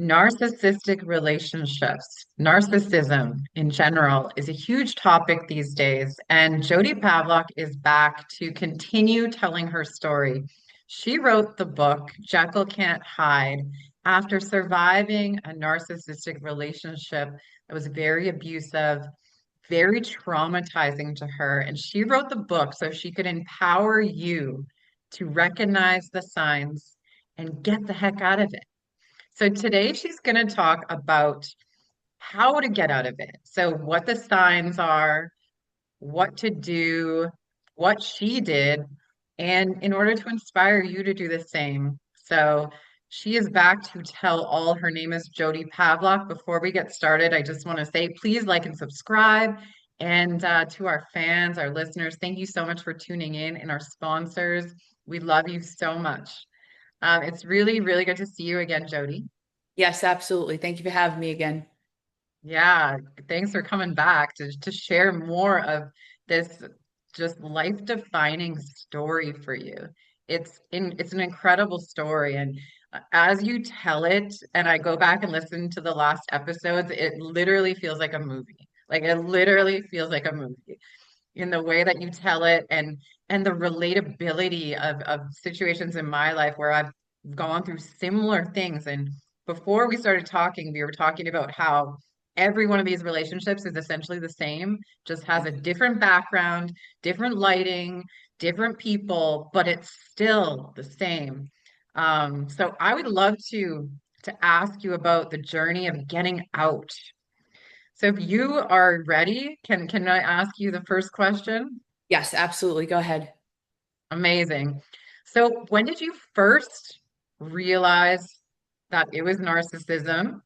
Narcissistic relationships, narcissism in general is a huge topic these days, and Jodi Pavlock is back to continue telling her story. She wrote the book Jekyll Can't Hide after surviving a narcissistic relationship that was very abusive, very traumatizing to her. And she wrote the book so she could empower you to recognize the signs and get the heck out of it. So today she's going to talk about how to get out of it. So what the signs are, what to do, what she did, and in order to inspire you to do the same. So she is back to tell all. Her name is Jodi Pavlock. Before we get started, I just want to say please like and subscribe. And to our fans, our listeners, thank you so much for tuning in, and our sponsors. We love you so much. It's really, really good to see you again, Jodi. Yes, absolutely. Thank you for having me again. Yeah, thanks for coming back to share more of this just life-defining story for you. It's an incredible story, and as you tell it, and I go back and listen to the last episodes, it literally feels like a movie. Like it literally feels like a movie in the way that you tell it, and the relatability of situations in my life where I've gone through similar things. And before we started talking, we were talking about how every one of these relationships is essentially the same, just has Yeah. a different background, different lighting, different people, but it's still the same. So I would love to ask you about the journey of getting out. So if you are ready, can I ask you the first question? Yes, absolutely. Go ahead. Amazing. So when did you first realize that it was narcissism?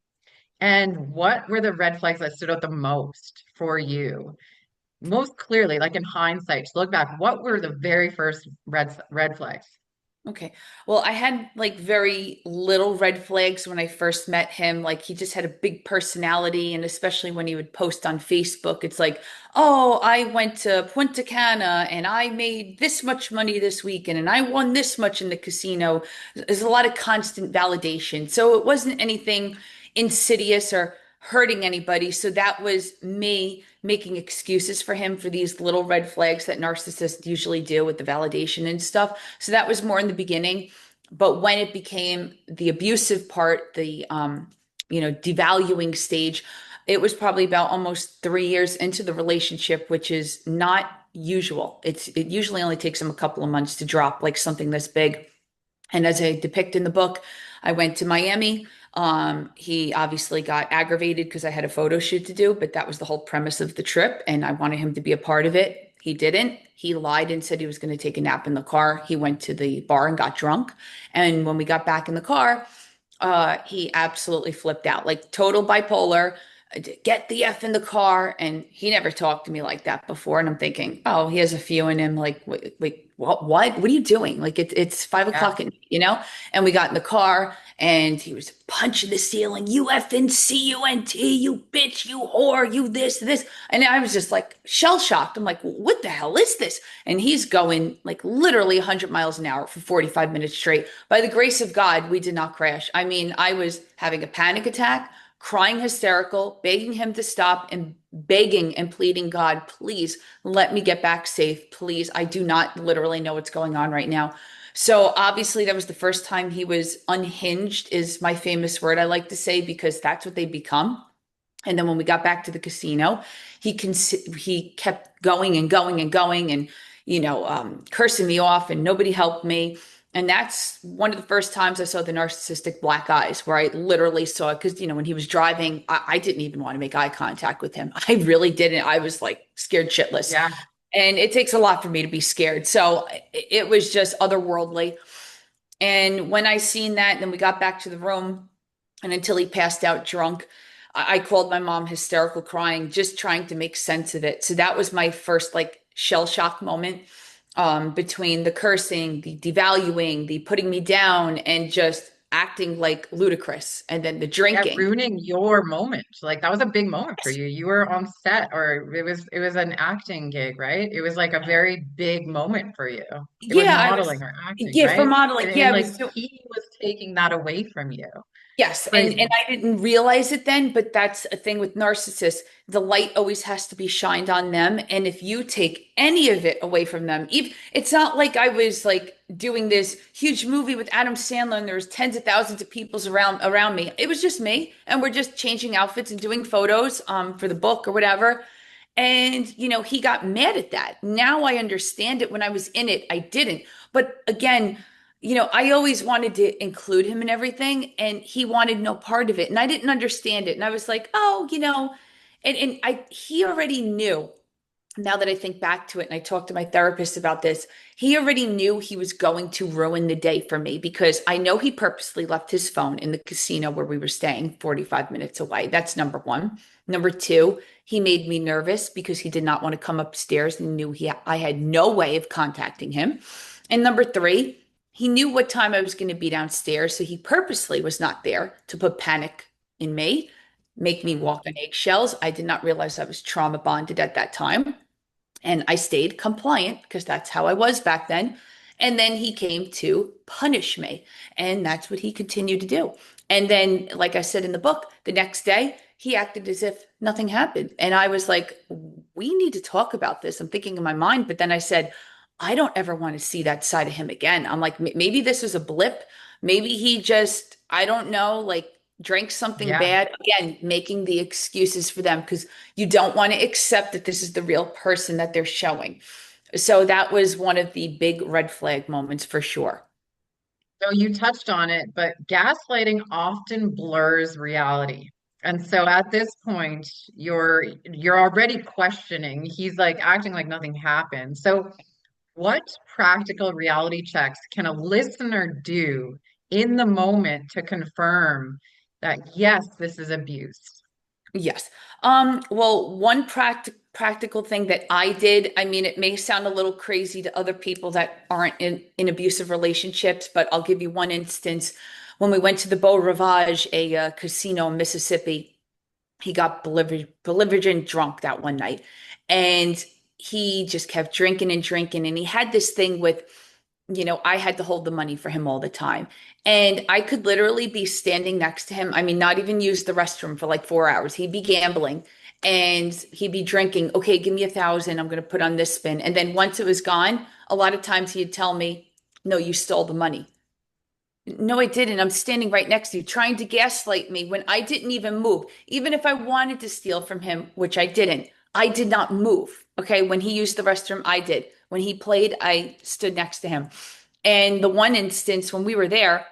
And what were the red flags that stood out the most for you? Most clearly, like in hindsight, to look back, what were the very first red flags? Okay. Well, I had like very little red flags when I first met him. Like he just had a big personality, and especially when he would post on Facebook, it's like, "Oh, I went to Punta Cana and I made this much money this weekend and I won this much in the casino." There's a lot of constant validation. So it wasn't anything insidious or hurting anybody. So that was me making excuses for him for these little red flags that narcissists usually do with the validation and stuff. So that was more in the beginning. But when it became the abusive part, the devaluing stage, it was probably about almost 3 years into the relationship, which is not usual. It usually only takes him a couple of months to drop like something this big. And as I depict in the book, I went to Miami. He obviously got aggravated because I had a photo shoot to do, but that was the whole premise of the trip, and I wanted him to be a part of it. He didn't. He lied and said he was going to take a nap in the car. He went to the bar and got drunk. And when we got back in the car, he absolutely flipped out, like total bipolar. Get the F in the car. And he never talked to me like that before. And I'm thinking, oh, he has a few in him. Like, wait, what are you doing? Like it's 5 o'clock Yeah. at night, And we got in the car and he was punching the ceiling. You effing CUNT, you bitch, you whore, you this. And I was just like shell shocked. I'm like, what the hell is this? And he's going like literally 100 miles an hour for 45 minutes straight. By the grace of God, we did not crash. I mean, I was having a panic attack, crying hysterical, begging him to stop, and begging and pleading, God, please let me get back safe. Please. I do not literally know what's going on right now. So obviously that was the first time he was unhinged, is my famous word I like to say, because that's what they become. And then when we got back to the casino, he kept going and going and going, and cursing me off, and nobody helped me. And that's one of the first times I saw the narcissistic black eyes, where I literally saw it. Because when he was driving, I didn't even want to make eye contact with him. I really didn't. I was like scared shitless, Yeah. and it takes a lot for me to be scared. So it was just otherworldly. And when I seen that, then we got back to the room, and until he passed out drunk, I called my mom hysterical crying, just trying to make sense of it. So that was my first like shell shock moment, between the cursing, the devaluing, the putting me down, and just acting like ludicrous, and then the Yeah, drinking. ruining your moment. Like that was a big moment for you. You were on set, or it was an acting gig, right? It was like a very big moment for you. It was Yeah, I was, modeling or acting, yeah, for right? modeling. And Yeah, I like was doing. he was taking that away from you. Yes, and Crazy. I didn't realize it then, but that's a thing with narcissists. The light always has to be shined on them, and if you take any of it away from them, even it's not like I was like doing this huge movie with Adam Sandler and there was tens of thousands of people's around me. It was just me, and we're just changing outfits and doing photos for the book or whatever. And he got mad at that. Now I understand it. When I was in it, I didn't. But again, I always wanted to include him in everything, and he wanted no part of it. And I didn't understand it. And I was like, oh, and he already knew. Now that I think back to it, and I talked to my therapist about this, he already knew he was going to ruin the day for me because I know he purposely left his phone in the casino where we were staying 45 minutes away. That's number one. Number two, he made me nervous because he did not want to come upstairs and knew I had no way of contacting him. And number three, he knew what time I was going to be downstairs, so he purposely was not there to put panic in me, make me walk on eggshells. I did not realize I was trauma bonded at that time. And I stayed compliant because that's how I was back then. And then he came to punish me. And that's what he continued to do. And then, like I said in the book, the next day, he acted as if nothing happened. And I was like, we need to talk about this. I'm thinking in my mind. But then I said, I don't ever want to see that side of him again. I'm like, maybe this was a blip. Maybe he just, I don't know, like drank something Yeah. bad. Again, making the excuses for them because you don't want to accept that this is the real person that they're showing. So that was one of the big red flag moments for sure. So you touched on it, but gaslighting often blurs reality. And so at this point, you're already questioning. He's like acting like nothing happened. So what practical reality checks can a listener do in the moment to confirm that yes, this is abuse? Yes. Well, one practical thing that I did, I mean, it may sound a little crazy to other people that aren't in abusive relationships, but I'll give you one instance. When we went to the Beau Rivage, a casino in Mississippi, he got belligerent drunk that one night. And he just kept drinking and drinking. And he had this thing with, I had to hold the money for him all the time. And I could literally be standing next to him. I mean, not even use the restroom for like 4 hours. He'd be gambling and he'd be drinking. Okay, give me 1,000. I'm going to put on this spin. And then once it was gone, a lot of times he'd tell me, no, you stole the money. No, I didn't. I'm standing right next to you, trying to gaslight me when I didn't even move. Even if I wanted to steal from him, which I didn't, I did not move. Okay. When he used the restroom, I did. When he played, I stood next to him. And the one instance when we were there,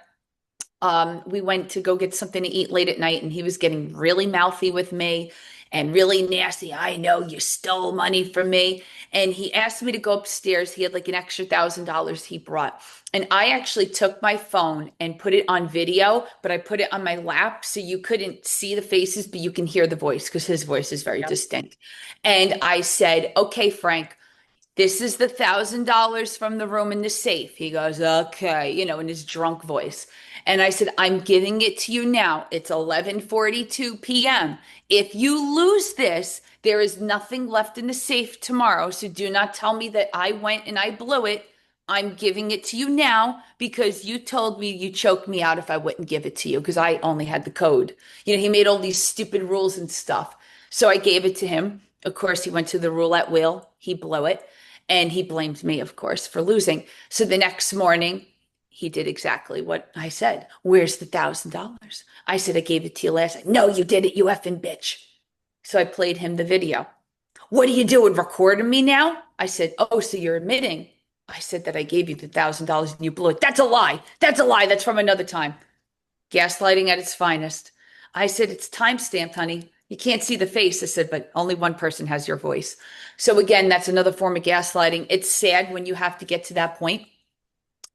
we went to go get something to eat late at night, and he was getting really mouthy with me and really nasty. I know you stole money from me. And he asked me to go upstairs. He had like an extra $1,000 he brought. And I actually took my phone and put it on video, but I put it on my lap so you couldn't see the faces, but you can hear the voice because his voice is very Yep. distinct. And I said, okay, Frank, this is the $1,000 from the room in the safe. He goes, okay, in his drunk voice. And I said, I'm giving it to you now. It's 11:42 p.m. If you lose this, there is nothing left in the safe tomorrow. So do not tell me that I went and I blew it. I'm giving it to you now because you told me you choked me out if I wouldn't give it to you because I only had the code. He made all these stupid rules and stuff. So I gave it to him. Of course, he went to the roulette wheel. He blew it. And he blamed me, of course, for losing. So the next morning, he did exactly what I said. Where's the $1,000? I said, I gave it to you last night. No, you did it, you effing bitch. So I played him the video. What are you doing? Recording me now? I said, oh, so you're admitting. I said that I gave you the $1,000 and you blew it. That's a lie. That's a lie. That's from another time. Gaslighting at its finest. I said, it's time stamped, honey. You can't see the face. I said, but only one person has your voice. So again, that's another form of gaslighting. It's sad when you have to get to that point,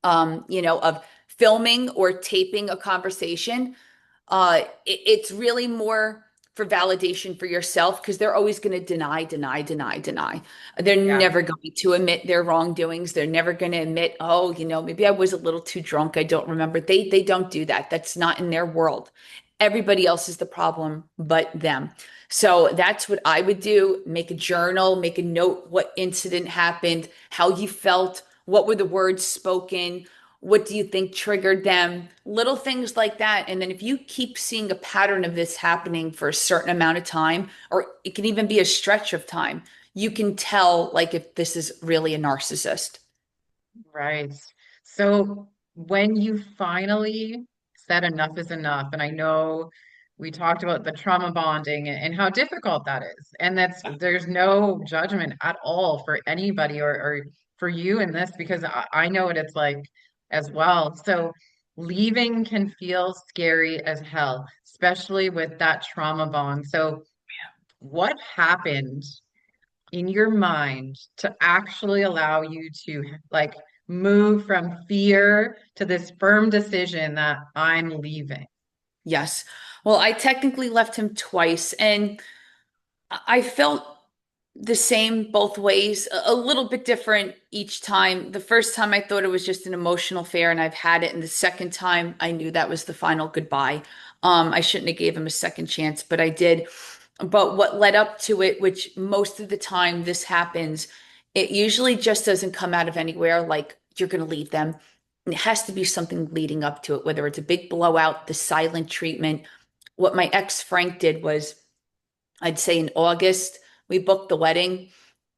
of filming or taping a conversation. It's really more for validation for yourself because they're always going to deny, deny, deny, deny. They're Yeah. never going to admit their wrongdoings. They're never going to admit, oh, maybe I was a little too drunk. I don't remember. They don't do that. That's not in their world. Everybody else is the problem but them. So that's what I would do. Make a journal, make a note what incident happened, how you felt, what were the words spoken, What do you think triggered them? Little things like that. And then if you keep seeing a pattern of this happening for a certain amount of time, or it can even be a stretch of time, you can tell like if this is really a narcissist. Right. So when you finally said enough is enough, and I know we talked about the trauma bonding and how difficult that is, and there's no judgment at all for anybody or for you in this because I know what it's like as well. So leaving can feel scary as hell, especially with that trauma bond. So what happened in your mind to actually allow you to like move from fear to this firm decision that I'm leaving? Yes. Well, I technically left him twice, and I felt the same both ways, a little bit different each time. The first time I thought it was just an emotional affair and I've had it. And the second time I knew that was the final goodbye. I shouldn't have gave him a second chance, but I did. But what led up to it, which most of the time this happens, it usually just doesn't come out of anywhere like you're going to leave them. It has to be something leading up to it, whether it's a big blowout, the silent treatment. What my ex Frank did was, I'd say in August, we booked the wedding.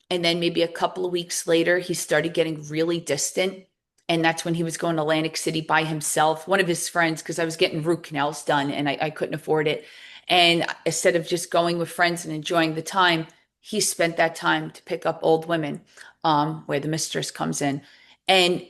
And then maybe a couple of weeks later, he started getting really distant. And that's when he was going to Atlantic City by himself, one of his friends, because I was getting root canals done and I couldn't afford it. And instead of just going with friends and enjoying the time, he spent that time to pick up old women, where the mistress comes in. And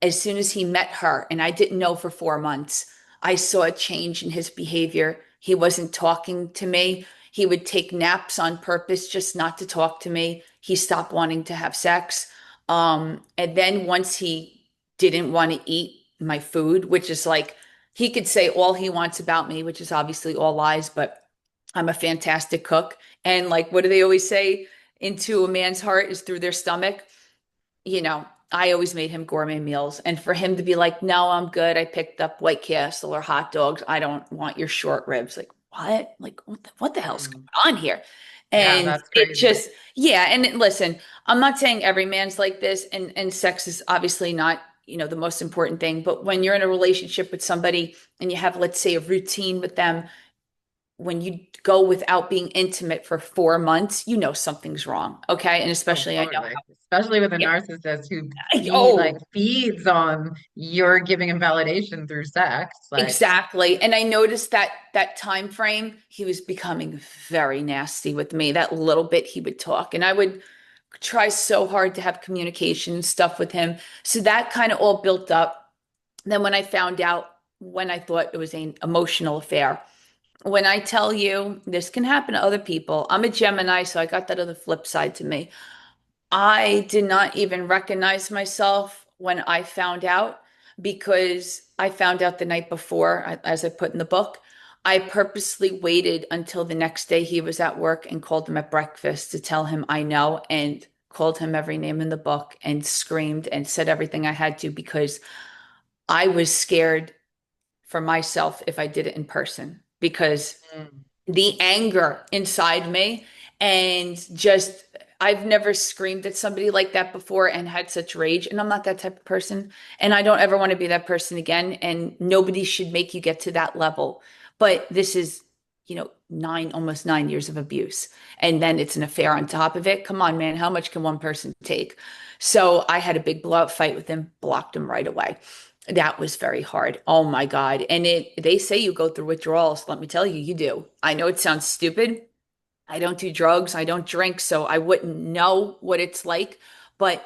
as soon as he met her, and I didn't know for 4 months, I saw a change in his behavior. He wasn't talking to me. He would take naps on purpose just not to talk to me. He stopped wanting to have sex. And then once he didn't want to eat my food, which is like, he could say all he wants about me, which is obviously all lies, but I'm a fantastic cook. And like, what do they always say? Into a man's heart is through their stomach. You know, I always made him gourmet meals. And for him to be like, no, I'm good. I picked up White Castle or hot dogs. I don't want your short ribs. Like, what? Like, what the hell's going Mm. on here? Yeah, And that's it crazy. just, yeah. Listen, I'm not saying every man's like this, and sex is obviously not, the most important thing. But when you're in a relationship with somebody and you have, let's say, a routine with them, when you go without being intimate for 4 months, you know something's wrong. Okay. And Oh, especially I know totally. Especially with a how, narcissist who oh, feeds on your giving him validation through sex. Like, exactly. And I noticed that that time frame, he was becoming very nasty with me. That little bit he would talk, and I would try so hard to have communication and stuff with him. So that kind of all built up. Then when I found out, when I thought it was an emotional affair, when I tell you this can happen to other people, I'm a Gemini, so I got that other flip side to me. I did not even recognize myself when I found out, because I found out the night before, as I put in the book. I purposely waited until the next day he was at work and called him at breakfast to tell him I know, and called him every name in the book and screamed and said everything I had to, because I was scared for myself if I did it in person, because mm, the anger inside me, and just, I've never screamed at somebody like that before and had such rage, and I'm not that type of person, and I don't ever want to be that person again, and nobody should make you get to that level. But this is, 9 almost 9 years of abuse, and then it's an affair on top of it. Come on, man, how much can one person take? So I had a big blowout fight with him, blocked him right away. That was very hard. Oh my God. And they say you go through withdrawals. Let me tell you, you do. I know it sounds stupid. I don't do drugs. I don't drink, so I wouldn't know what it's like, but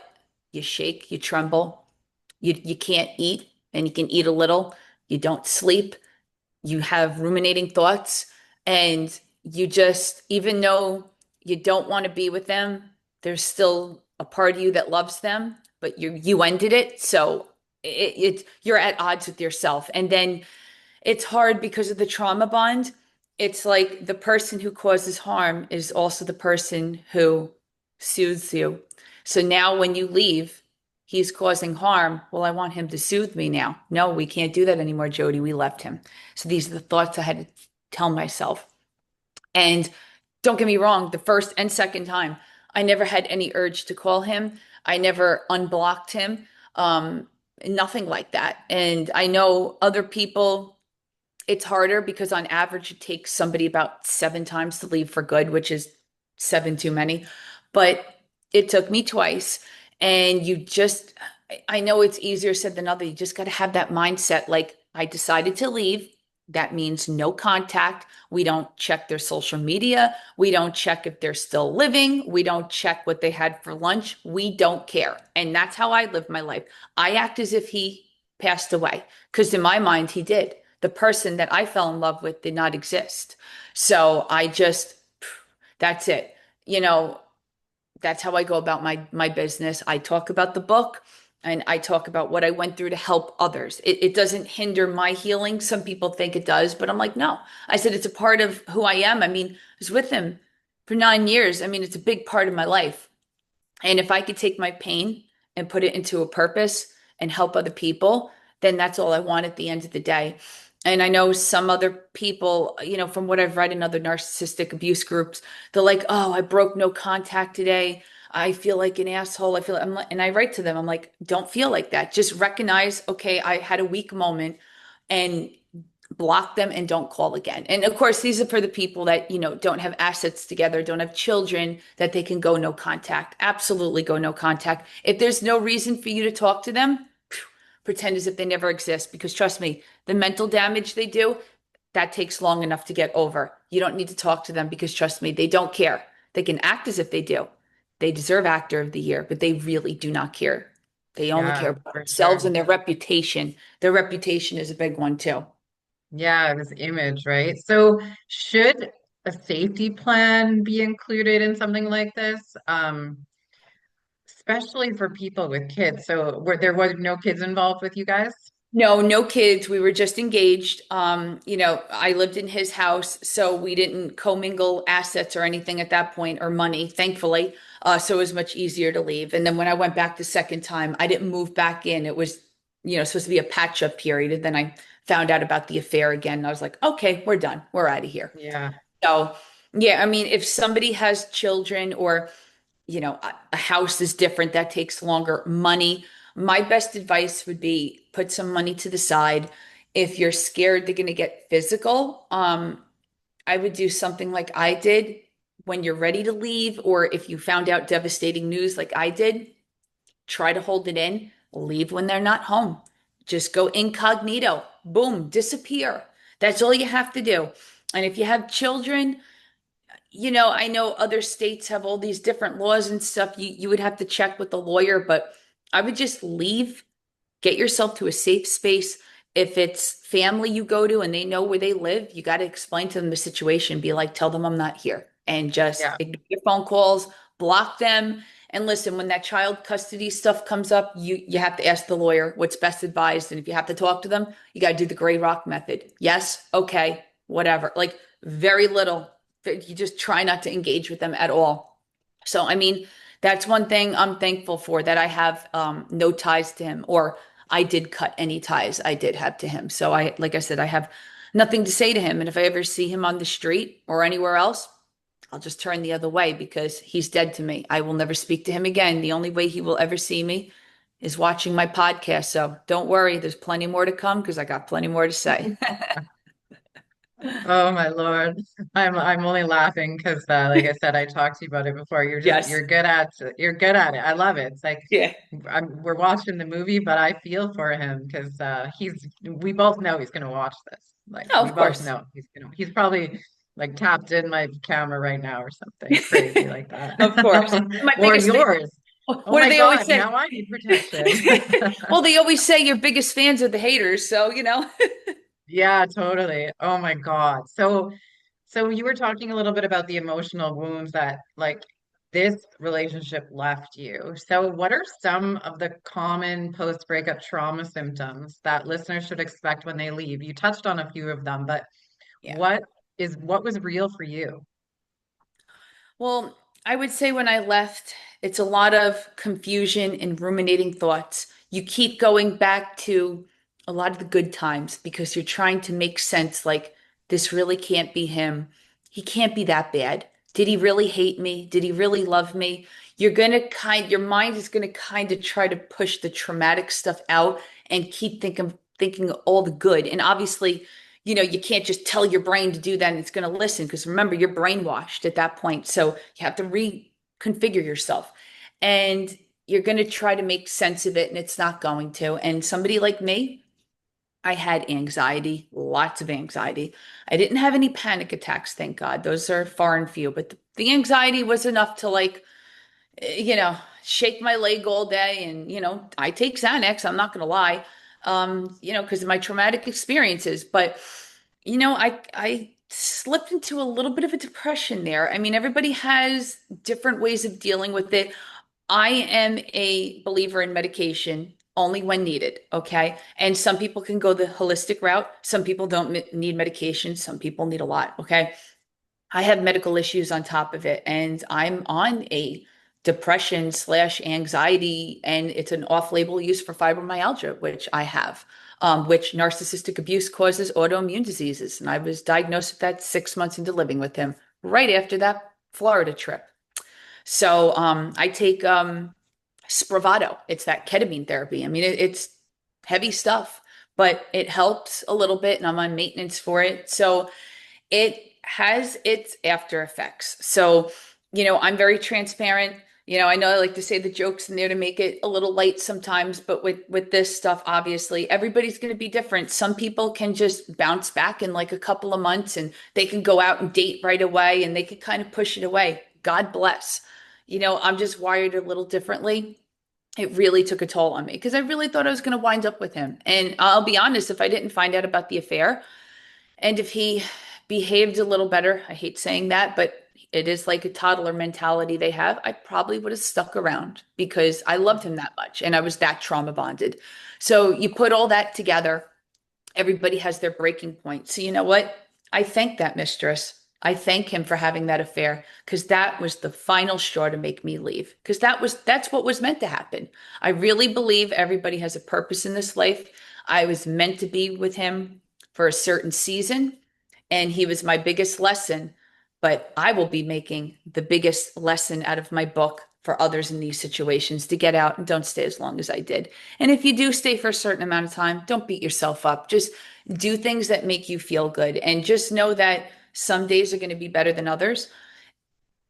you shake, you tremble, you can't eat, and you can eat a little. You don't sleep. You have ruminating thoughts, and you just, even though you don't want to be with them, there's still a part of you that loves them, but you ended it. So you're at odds with yourself. And then it's hard because of the trauma bond. It's like the person who causes harm is also the person who soothes you. So now when you leave, he's causing harm. Well, I want him to soothe me now. No, we can't do that anymore, Jodi. We left him. So these are the thoughts I had to tell myself. And don't get me wrong, the first and second time, I never had any urge to call him. I never unblocked him. Um, nothing like that. And I know other people, it's harder because on average it takes somebody about 7 times to leave for good, which is seven too many. But it took me twice. And I know it's easier said than other. You just got to have that mindset. Like, I decided to leave. That means no contact. We don't check their social media. We don't check if they're still living. We don't check what they had for lunch. We don't care. And that's how I live my life. I act as if he passed away because in my mind, he did. The person that I fell in love with did not exist. So that's it. You know, that's how I go about my business. I talk about the book and I talk about what I went through to help others. It doesn't hinder my healing. Some people think it does, but I'm like, no. I said it's a part of who I am. I mean, I was with him for 9 years. I mean, it's a big part of my life. And if I could take my pain and put it into a purpose and help other people, then that's all I want at the end of the day. And I know some other people, from what I've read in other narcissistic abuse groups, they're like, "Oh, I broke no contact today. I feel like an asshole. I'm like," and I write to them, I'm like, "Don't feel like that. Just recognize, okay, I had a weak moment and block them and don't call again." And of course, these are for the people that, don't have assets together, don't have children that they can go no contact. Absolutely go no contact. If there's no reason for you to talk to them, pretend as if they never exist because trust me, the mental damage they do, that takes long enough to get over. You don't need to talk to them because trust me, they don't care. They can act as if they do. They deserve actor of the year, but they really do not care. They only care Yeah, about for themselves sure. and their reputation. Their reputation is a big one too. Yeah, this image, right? So should a safety plan be included in something like this? Especially for people with kids. So there was no kids involved with you guys? No, no kids. We were just engaged. I lived in his house, so we didn't commingle assets or anything at that point or money, thankfully. So it was much easier to leave. And then when I went back the second time, I didn't move back in. It was, supposed to be a patch up period. And then I found out about the affair again. And I was like, okay, we're done. We're out of here. Yeah. So, yeah, I mean, if somebody has children or a house is different, that takes longer. Money. My best advice would be put some money to the side. If you're scared they're going to get physical, I would do something like I did when you're ready to leave, or if you found out devastating news like I did, try to hold it in, leave when they're not home. Just go incognito, boom, disappear. That's all you have to do. And if you have children, I know other states have all these different laws and stuff. You would have to check with the lawyer, but I would just leave, get yourself to a safe space. If it's family you go to and they know where they live, you got to explain to them the situation. Be like, tell them I'm not here and just Yeah. ignore your phone calls, block them. And listen, when that child custody stuff comes up, you have to ask the lawyer what's best advised. And if you have to talk to them, you got to do the gray rock method. Yes, okay, whatever. Like very little. You just try not to engage with them at all. So, I mean, that's one thing I'm thankful for that I have no ties to him, or I did cut any ties I did have to him. So like I said, I have nothing to say to him. And if I ever see him on the street or anywhere else, I'll just turn the other way because he's dead to me. I will never speak to him again. The only way he will ever see me is watching my podcast. So don't worry, there's plenty more to come because I got plenty more to say. Oh my Lord. I'm only laughing because like I said, I talked to you about it before. Yes. You're good at it. I love it. It's like Yeah. we're watching the movie, but I feel for him because we both know he's gonna watch this. Like Oh, we of both course. know he's probably like tapped in my camera right now or something crazy like Of course. that. My Or biggest thing, yours. Oh what do my they always God, say? now I need protection. Well, they always say your biggest fans are the haters. So, Yeah, totally. Oh my God. So you were talking a little bit about the emotional wounds that like this relationship left you. So what are some of the common post-breakup trauma symptoms that listeners should expect when they leave? You touched on a few of them, but yeah. what was real for you? Well, I would say when I left, it's a lot of confusion and ruminating thoughts. You keep going back to a lot of the good times because you're trying to make sense like, this really can't be him. He can't be that bad. Did he really hate me? Did he really love me? Your mind is going to kind of try to push the traumatic stuff out and keep thinking all the good. And obviously, you can't just tell your brain to do that and it's going to listen, because remember, you're brainwashed at that point. So you have to reconfigure yourself. And you're going to try to make sense of it, and it's not going to. And somebody like me, I had anxiety, lots of anxiety. I didn't have any panic attacks, thank God. Those are far and few, but the anxiety was enough to shake my leg all day. And, I take Xanax, I'm not going to lie, because of my traumatic experiences. But, I slipped into a little bit of a depression there. I mean, everybody has different ways of dealing with it. I am a believer in medication only when needed, okay? And some people can go the holistic route. Some people don't need medication. Some people need a lot, okay? I have medical issues on top of it, and I'm on a depression slash anxiety, and it's an off-label use for fibromyalgia, which I have, which narcissistic abuse causes autoimmune diseases. And I was diagnosed with that 6 months into living with him, right after that Florida trip. So I take Spravato. It's that ketamine therapy. I mean, it's heavy stuff, but it helps a little bit, and I'm on maintenance for it. So it has its after effects. So, I'm very transparent. I know I like to say the jokes in there to make it a little light sometimes, but with this stuff, obviously, everybody's going to be different. Some people can just bounce back in like a couple of months, and they can go out and date right away, and they can kind of push it away. God bless. I'm just wired a little differently. It really took a toll on me because I really thought I was going to wind up with him. And I'll be honest, if I didn't find out about the affair, and if he behaved a little better, I hate saying that, but it is like a toddler mentality they have, I probably would have stuck around because I loved him that much and I was that trauma bonded. So you put all that together, everybody has their breaking point. So you know what? I thank that mistress. I thank him for having that affair, because that was the final straw to make me leave. Because that's what was meant to happen. I really believe everybody has a purpose in this life. I was meant to be with him for a certain season, and he was my biggest lesson. But I will be making the biggest lesson out of my book for others in these situations, to get out and don't stay as long as I did. And if you do stay for a certain amount of time, don't beat yourself up. Just do things that make you feel good, and just know that some days are going to be better than others.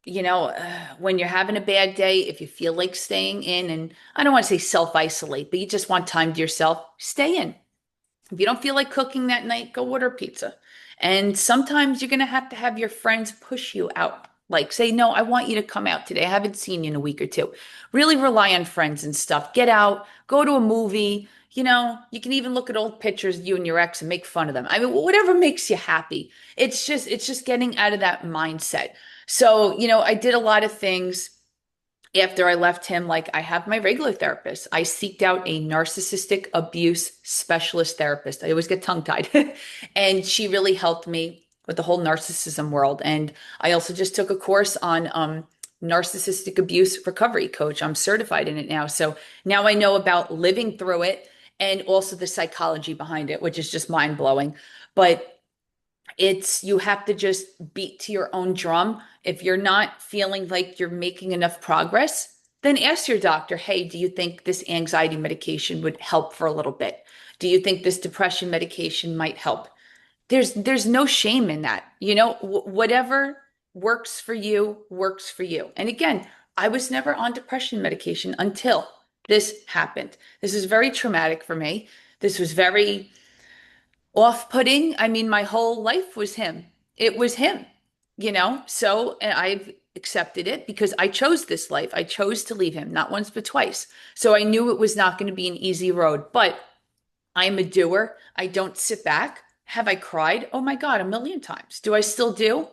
When you're having a bad day, if you feel like staying in, and I don't want to say self-isolate, but you just want time to yourself, stay in. If you don't feel like cooking that night, go order pizza. And sometimes you're going to have your friends push you out. Like, say, no, I want you to come out today. I haven't seen you in a week or two. Really rely on friends and stuff. Get out, go to a movie. You can even look at old pictures of you and your ex and make fun of them. I mean, whatever makes you happy. It's just getting out of that mindset. So, I did a lot of things after I left him. Like, I have my regular therapist. I seeked out a narcissistic abuse specialist therapist. I always get tongue-tied. And she really helped me with the whole narcissism world. And I also just took a course on narcissistic abuse recovery coach. I'm certified in it now. So now I know about living through it and also the psychology behind it, which is just mind-blowing. But you have to just beat to your own drum. If you're not feeling like you're making enough progress, then ask your doctor, hey, do you think this anxiety medication would help for a little bit? Do you think this depression medication might help? There's no shame in that. Whatever works for you works for you. And again, I was never on depression medication until this happened. This is very traumatic for me. This was very off-putting. I mean, my whole life was him. It was him, So, and I've accepted it because I chose this life. I chose to leave him, not once, but twice. So I knew it was not going to be an easy road, but I'm a doer. I don't sit back. Have I cried? Oh my God, a million times. Do I still do?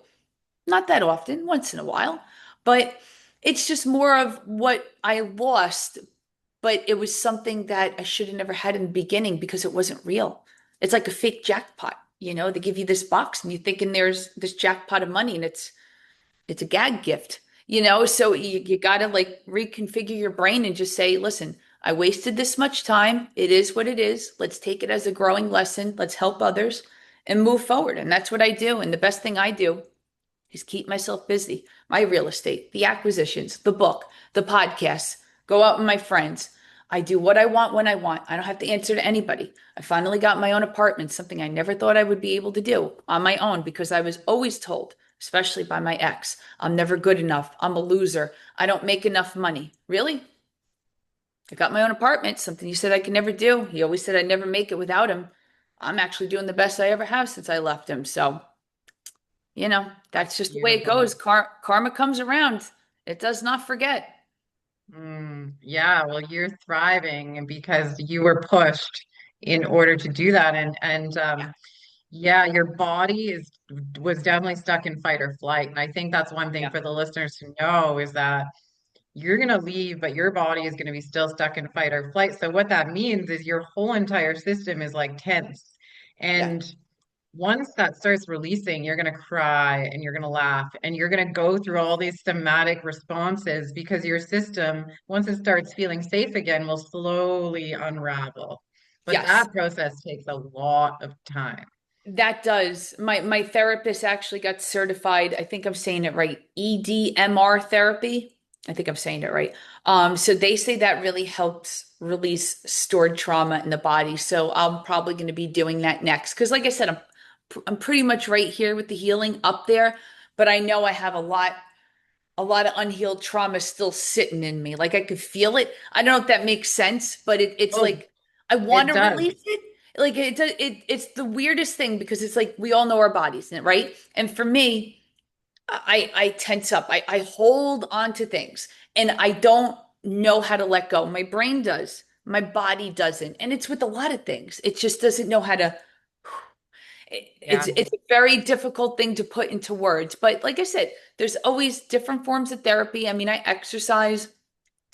Not that often, once in a while, but it's just more of what I lost, but it was something that I should have never had in the beginning because it wasn't real. It's like a fake jackpot. They give you this box and you're thinking there's this jackpot of money, and it's a gag gift, so you got to like reconfigure your brain and just say, listen, I wasted this much time. It is what it is. Let's take it as a growing lesson. Let's help others and move forward. And that's what I do. And the best thing I do is keep myself busy. My real estate, the acquisitions, the book, the podcasts, go out with my friends. I do what I want when I want. I don't have to answer to anybody. I finally got my own apartment, something I never thought I would be able to do on my own because I was always told, especially by my ex, I'm never good enough. I'm a loser. I don't make enough money. Really? I got my own apartment, something you said I could never do. He always said I'd never make it without him. I'm actually doing the best I ever have since I left him. So, that's just the way it Beautiful. goes. Karma comes around. It does not forget. Yeah, well, you're thriving because you were pushed in order to do that. Yeah. Yeah, your body was definitely stuck in fight or flight. And I think that's one thing Yeah. for the listeners to know is that you're going to leave, but your body is going to be still stuck in fight or flight. So what that means is your whole entire system is like tense. Yeah. And once that starts releasing, you're going to cry and you're going to laugh and you're going to go through all these somatic responses because your system, once it starts feeling safe again, will slowly unravel. But Yes. that process takes a lot of time. That does. My therapist actually got certified. I think I'm saying it right. EDMR therapy. I think I'm saying it right. So they say that really helps release stored trauma in the body. So I'm probably going to be doing that next. Because like I said, I'm pretty much right here with the healing up there, but I know I have a lot of unhealed trauma still sitting in me. Like I could feel it. I don't know if that makes sense, but it's Oh, like I want it to does. release it. Like it's the weirdest thing because it's like we all know our bodies, right? And for me, I tense up. I hold on to things and I don't know how to let go. My brain does. My body doesn't. And it's with a lot of things. It just doesn't know how to it's Yeah, it's a very difficult thing to put into words. But like I said, there's always different forms of therapy. I mean, I exercise.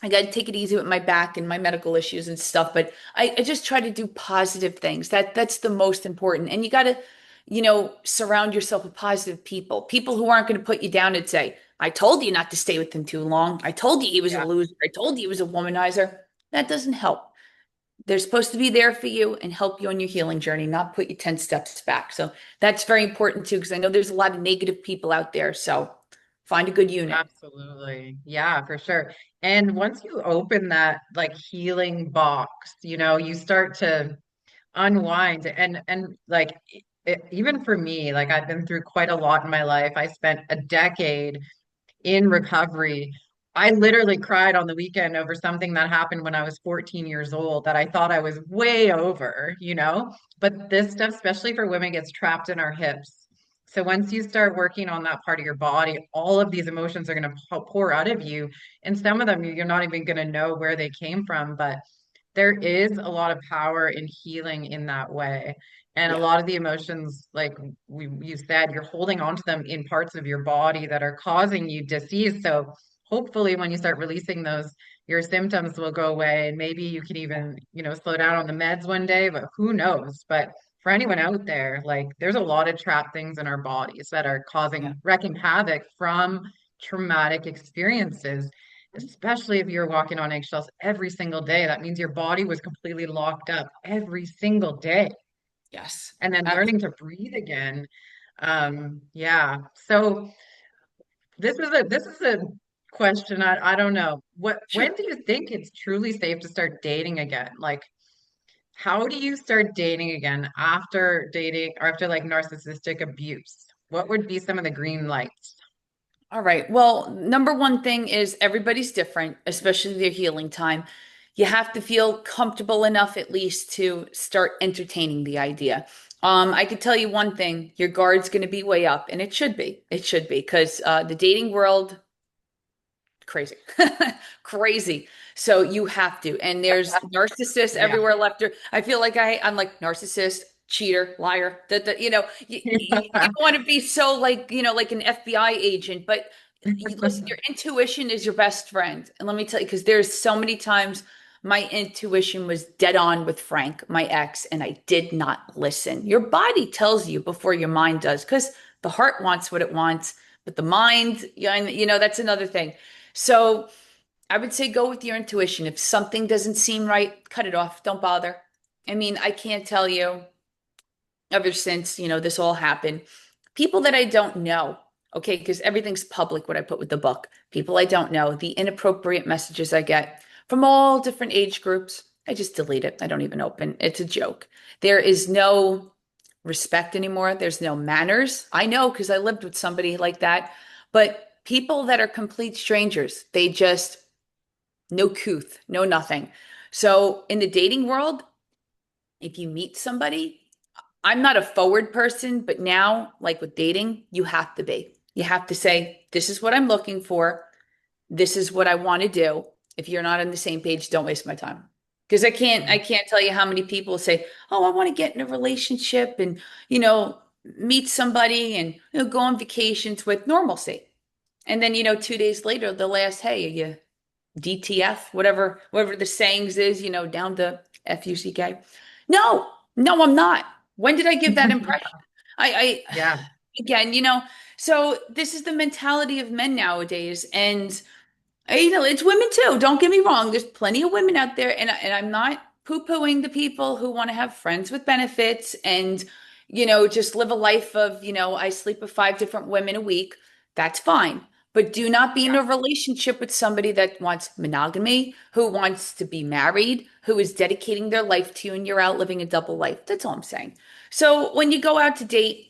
I got to take it easy with my back and my medical issues and stuff, but I just try to do positive things. That's the most important. And you got to, surround yourself with positive people, people who aren't going to put you down and say, I told you not to stay with him too long. I told you he was a yeah, loser. I told you he was a womanizer. That doesn't help. They're supposed to be there for you and help you on your healing journey, not put you 10 steps back. So that's very important too, because I know there's a lot of negative people out there. So find a good unit. absolutely. Yeah, for sure. And once you open that like healing box, you start to unwind and like even for me, like I've been through quite a lot in my life. I spent a decade in recovery. I literally cried on the weekend over something that happened when I was 14 years old that I thought I was way over. But this stuff, especially for women, gets trapped in our hips. So once you start working on that part of your body, all of these emotions are going to pour out of you. And some of them you're not even going to know where they came from. But there is a lot of power in healing in that way. And a Yeah. lot of the emotions, like you said, you're holding on to them in parts of your body that are causing you disease. So hopefully when you start releasing those, your symptoms will go away and maybe you can even, slow down on the meds one day, but who knows? But for anyone out there, like there's a lot of trapped things in our bodies that are Yeah. wrecking havoc from traumatic experiences, especially if you're walking on eggshells every single day. That means your body was completely locked up every single day. Yes. And then Absolutely. learning to breathe again. Yeah. So this is a question. I don't know. When Sure. do you think it's truly safe to start dating again? Like, how do you start dating again after dating or after like narcissistic abuse? What would be some of the green lights? All right. Well, number one thing is everybody's different, especially their healing time. You have to feel comfortable enough at least to start entertaining the idea. I could tell you one thing, your guard's going to be way up, and it should be. It should be because the dating world, crazy, crazy. So you have to. And there's narcissists Yeah. everywhere left. I feel like I'm like narcissist, cheater, liar. You don't want to be so like, like an FBI agent, but listen, your intuition is your best friend. And let me tell you, because there's so many times my intuition was dead on with Frank, my ex, and I did not listen. Your body tells you before your mind does, because the heart wants what it wants, but the mind, yeah, that's another thing. So I would say go with your intuition. If something doesn't seem right, cut it off. Don't bother. I mean, I can't tell you ever since, this all happened, people that I don't know, okay, because everything's public what I put with the book. People I don't know, the inappropriate messages I get from all different age groups. I just delete it. I don't even open. It's a joke. There is no respect anymore. There's no manners. I know because I lived with somebody like that. But people that are complete strangers, they just no couth, no nothing. So in the dating world, if you meet somebody, I'm not a forward person, but now, like with dating, you have to be. You have to say, this is what I'm looking for. This is what I want to do. If you're not on the same page, don't waste my time. Because I Mm. can't tell you how many people say, "Oh, I want to get in a relationship and, meet somebody and, go on vacations with normalcy." And then, 2 days later, they'll ask, "Hey, are you DTF, whatever the sayings is, down to FUCK." No, no, I'm not. When did I give that impression? I Yeah, again, so this is the mentality of men nowadays. And it's women too. Don't get me wrong. There's plenty of women out there, and I'm not poo-pooing the people who want to have friends with benefits and, just live a life of, I sleep with five different women a week. That's fine. But do not be in yeah, a relationship with somebody that wants monogamy, who wants to be married, who is dedicating their life to you, and you're out living a double life. That's all I'm saying. So when you go out to date,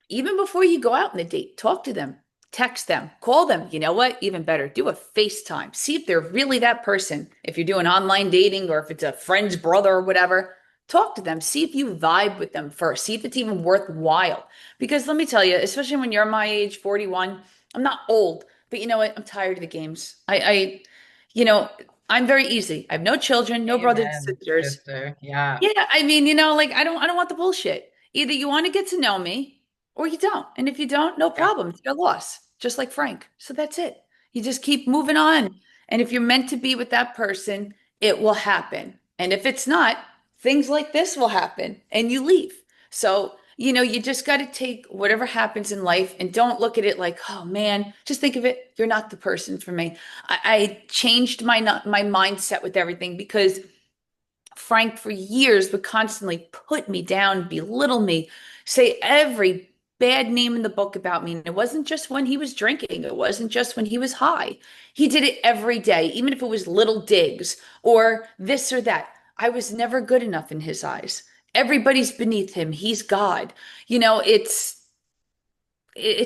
even before you go out on a date, talk to them, text them, call them. You know what? Even better, do a FaceTime. See if they're really that person. If you're doing online dating or if it's a friend's brother or whatever, talk to them. See if you vibe with them first. See if it's even worthwhile. Because let me tell you, especially when you're my age, 41, I'm not old, but you know what? I'm tired of the games. You know, I'm very easy. I have no children, no brothers and amen, sisters. sister. Yeah, Yeah, I mean, like I don't want the bullshit. Either you want to get to know me or you don't. And if you don't, no yeah, problem. It's your loss, just like Frank. So that's it. You just keep moving on. And if you're meant to be with that person, it will happen. And if it's not, things like this will happen and you leave. So, you just got to take whatever happens in life and don't look at it like, oh man, just think of it. You're not the person for me. I changed my mindset with everything because Frank for years would constantly put me down, belittle me, say every bad name in the book about me. And it wasn't just when he was drinking, it wasn't just when he was high. He did it every day, even if it was little digs or this or that. I was never good enough in his eyes. Everybody's beneath him. He's God. It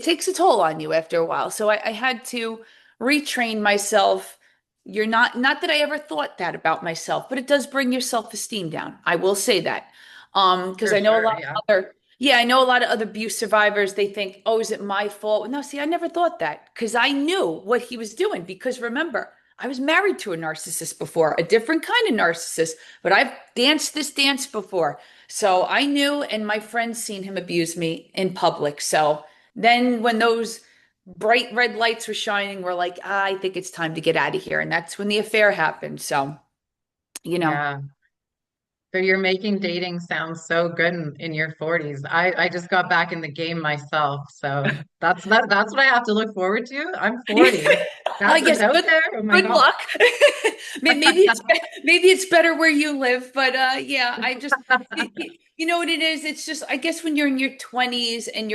takes a toll on you after a while. So I had to retrain myself. You're not that I ever thought that about myself, but it does bring your self-esteem down. I will say that. Because for I know a sure. lot Yeah, of other, yeah, I know a lot of other abuse survivors, they think, oh, is it my fault? No, see, I never thought that because I knew what he was doing. Because remember, I was married to a narcissist before, a different kind of narcissist, but I've danced this dance before. So I knew, and my friends seen him abuse me in public. So then when those bright red lights were shining, we're like, I think it's time to get out of here. And that's when the affair happened. So, you know, yeah. So you're making dating sound so good in your 40s. I just got back in the game myself, so that's what I have to look forward to. I'm 40. I It's guess out there. Oh my good God. luck. Maybe it's better where you live, but yeah, you know what it is. It's just I guess when you're in your 20s and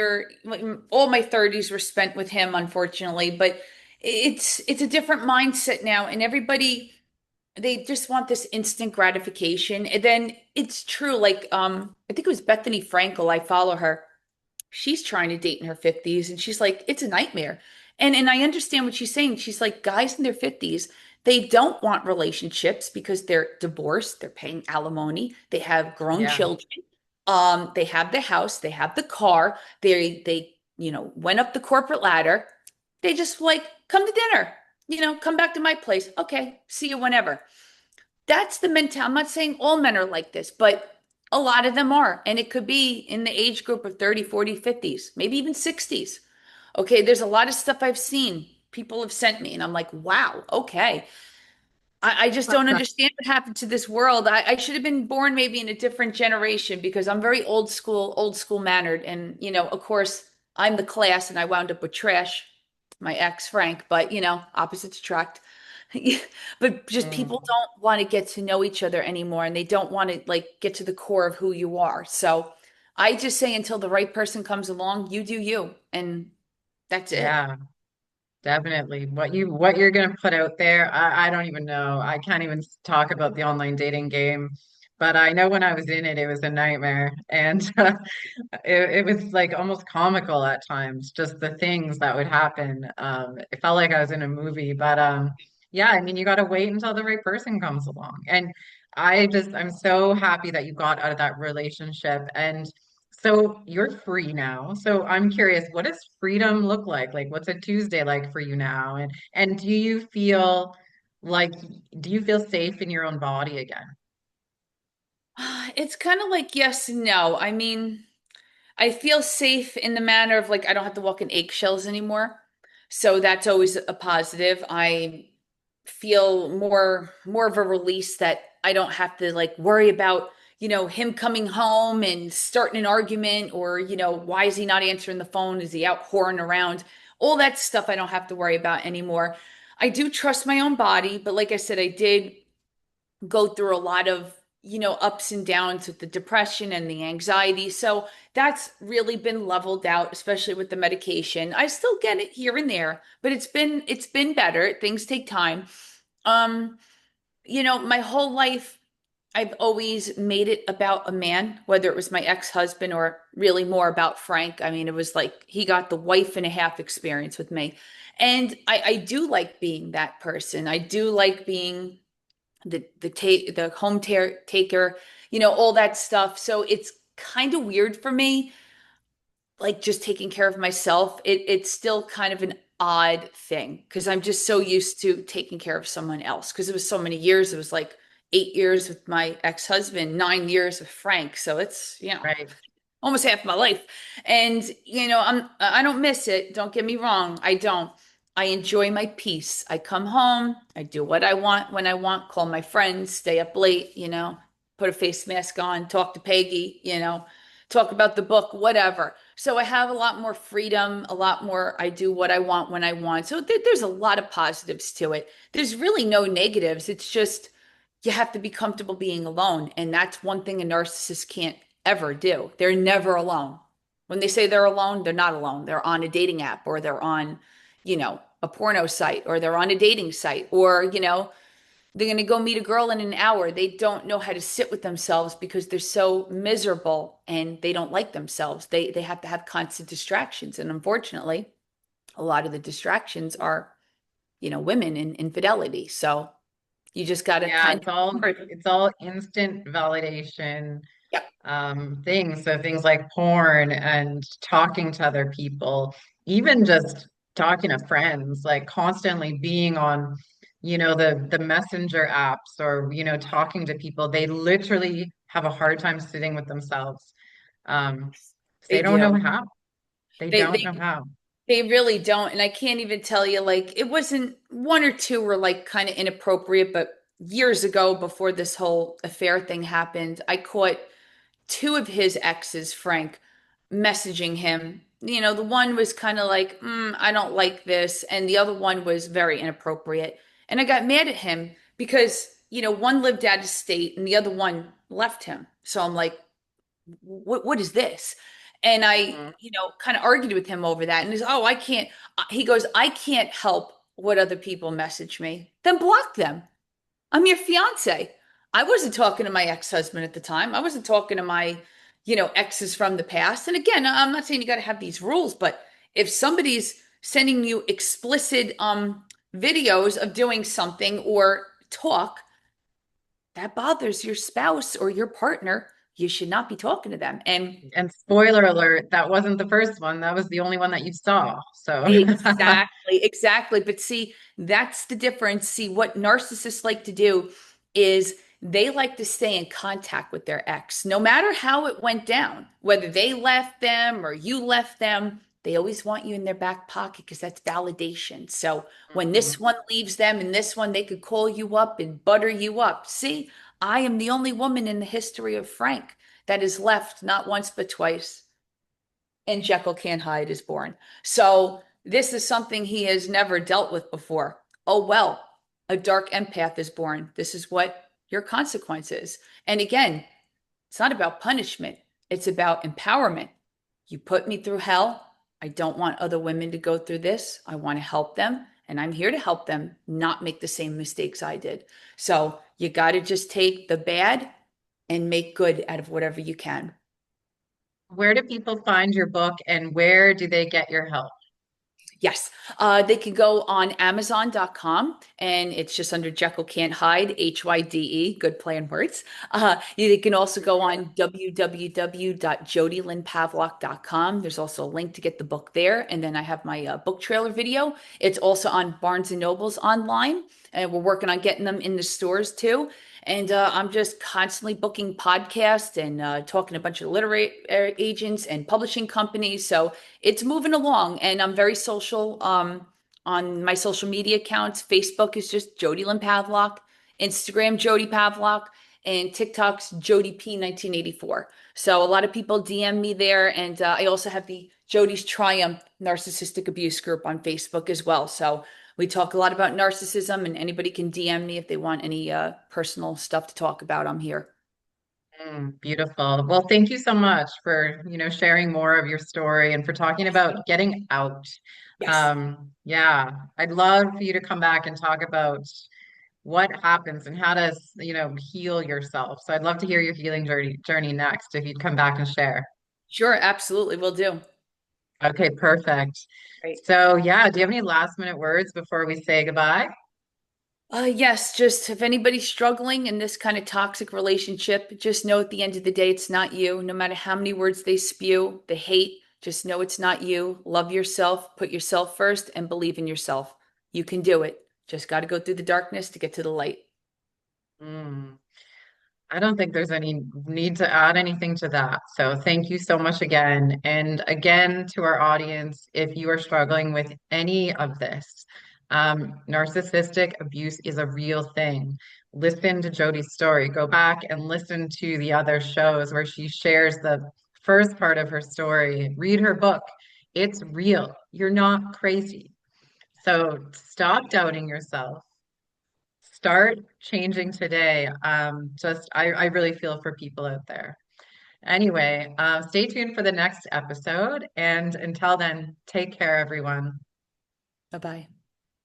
all my 30s were spent with him, unfortunately, but it's a different mindset now, and everybody they just want this instant gratification. And then it's true, like I think it was Bethany Frankel. I follow her. She's trying to date in her 50s and she's like it's a nightmare. And I understand what she's saying. She's like guys in their 50s, they don't want relationships because they're divorced, they're paying alimony, they have grown Yeah, children, they have the house, they have the car, they went up the corporate ladder. They just like come to dinner, come back to my place. Okay, see you whenever. That's the mentality. I'm not saying all men are like this, but a lot of them are. And it could be in the age group of 30, 40, 50s, maybe even 60s. Okay, there's a lot of stuff I've seen people have sent me, and I'm like, wow, okay. I just don't understand what happened to this world. I should have been born maybe in a different generation because I'm very old school mannered. And, of course, I'm the class and I wound up with trash, my ex, Frank, but, opposites attract. But just people mm, don't want to get to know each other anymore and they don't want to like get to the core of who you are. So I just say until the right person comes along, you do you. And that's it. yeah. Definitely. What you're gonna put out there, I don't even know. I can't even talk about the online dating game. But I know when I was in it, it was a nightmare. And it was like almost comical at times, just the things that would happen. It felt like I was in a movie. But yeah, I mean, you got to wait until the right person comes along. And I'm so happy that you got out of that relationship. And so you're free now. So I'm curious, what does freedom look like? Like, what's a Tuesday like for you now? And like, do you feel safe in your own body again? It's kind of like yes and no. I mean, I feel safe in the manner of like I don't have to walk in eggshells anymore. So that's always a positive. I feel more of a release that I don't have to like worry about, him coming home and starting an argument or, why is he not answering the phone? Is he out whoring around? All that stuff I don't have to worry about anymore. I do trust my own body, but like I said, I did go through a lot of ups and downs with the depression and the anxiety, so that's really been leveled out, especially with the medication. I still get it here and there, but it's been better. Things take time. um my whole life I've always made it about a man, whether it was my ex-husband or really more about Frank. I mean, it was like he got the wife and a half experience with me, and I do like being that person. I do like being the home taker, all that stuff. So it's kind of weird for me, like just taking care of myself. It's still kind of an odd thing because I'm just so used to taking care of someone else because it was so many years. It was like 8 years with my ex-husband, 9 years with Frank. So it's, Right. almost half my life. And I don't miss it. Don't get me wrong. I don't. I enjoy my peace. I come home, I do what I want when I want, call my friends, stay up late, put a face mask on, talk to Peggy, talk about the book, whatever. So I have a lot more freedom, a lot more, I do what I want when I want. So there's a lot of positives to it. There's really no negatives. It's just you have to be comfortable being alone. And that's one thing a narcissist can't ever do. They're never alone. When they say they're alone, they're not alone. They're on a dating app or they're on, a porno site or they're on a dating site or, they're going to go meet a girl in an hour. They don't know how to sit with themselves because they're so miserable and they don't like themselves. They have to have constant distractions. And unfortunately, a lot of the distractions are, women and infidelity. So you just got to Yeah, kind of, it's all instant validation yep, things. So things like porn and talking to other people, even just talking to friends, like constantly being on, the messenger apps or, talking to people. They literally have a hard time sitting with themselves. Um, 'Cause they they don't know do. how. They They don't they know how. They really don't. And I can't even tell you, like, it wasn't one or two were like kind of inappropriate, but years ago, before this whole affair thing happened, I caught two of his exes, Frank, messaging him. The one was kind of like, I don't like this. And the other one was very inappropriate. And I got mad at him because, one lived out of state and the other one left him. So I'm like, what is this? And I, Mhm. kind of argued with him over that. And he's, oh, I can't. He goes, I can't help what other people message me. Then block them. I'm your fiance. I wasn't talking to my ex-husband at the time. I wasn't talking to my, exes from the past. And again, I'm not saying you got to have these rules, but if somebody's sending you explicit videos of doing something or talk that bothers your spouse or your partner, you should not be talking to them. And And spoiler alert, that wasn't the first one. That was the only one that you saw. So exactly, exactly. But see, that's the difference. See, what narcissists like to do is they like to stay in contact with their ex, no matter how it went down, whether they left them or you left them. They always want you in their back pocket because that's validation. So when this Mhm. one leaves them and this one, they could call you up and butter you up. See, I am the only woman in the history of Frank that is left not once but twice and Jekyll can't hide is born. So this is something he has never dealt with before. Oh, well, a dark empath is born. This is what your consequence is. And again, it's not about punishment, it's about empowerment. You put me through hell. I don't want other women to go through this. I want to help them, and I'm here to help them not make the same mistakes I did. So you got to just take the bad and make good out of whatever you can. Where do people find your book and where do they get your help? Yes, they can go on Amazon.com and it's just under Jekyll Can't Hide, HYDE, good play on words. They can also go on www.jodilynpavlock.com. There's also a link to get the book there. And then I have my book trailer video. It's also on Barnes and Nobles online. And we're working on getting them in the stores too. And I'm just constantly booking podcasts and talking to a bunch of literary agents and publishing companies. So it's moving along, and I'm very social on my social media accounts. Facebook is just Jodi Lynn Pavlock, Instagram Jodi Pavlock, and TikTok's Jodi P 1984. So a lot of people DM me there, and I also have the Jodi's Triumph Narcissistic Abuse group on Facebook as well. So we talk a lot about narcissism, and anybody can DM me if they want any personal stuff to talk about. I'm here. Beautiful. Well, thank you so much for, sharing more of your story and for talking about getting out. Yes. Yeah, I'd love for you to come back and talk about what happens and how to, heal yourself. So I'd love to hear your healing journey next if you'd come back and share. Sure, absolutely, will do. Okay, perfect. Great. So yeah, do you have any last minute words before we say goodbye? Yes, just if anybody's struggling in this kind of toxic relationship, just know at the end of the day, it's not you. No matter how many words they spew, the hate, just know it's not you. Love yourself, put yourself first, and believe in yourself. You can do it. Just got to go through the darkness to get to the light. Mm. I don't think there's any need to add anything to that. So thank you so much again. And again, to our audience, if you are struggling with any of this, narcissistic abuse is a real thing. Listen to Jodi's story. Go back and listen to the other shows where she shares the first part of her story. Read her book. It's real. You're not crazy. So stop doubting yourself, start changing today. I really feel for people out there. Anyway, stay tuned for the next episode. And until then, take care, everyone. Bye bye.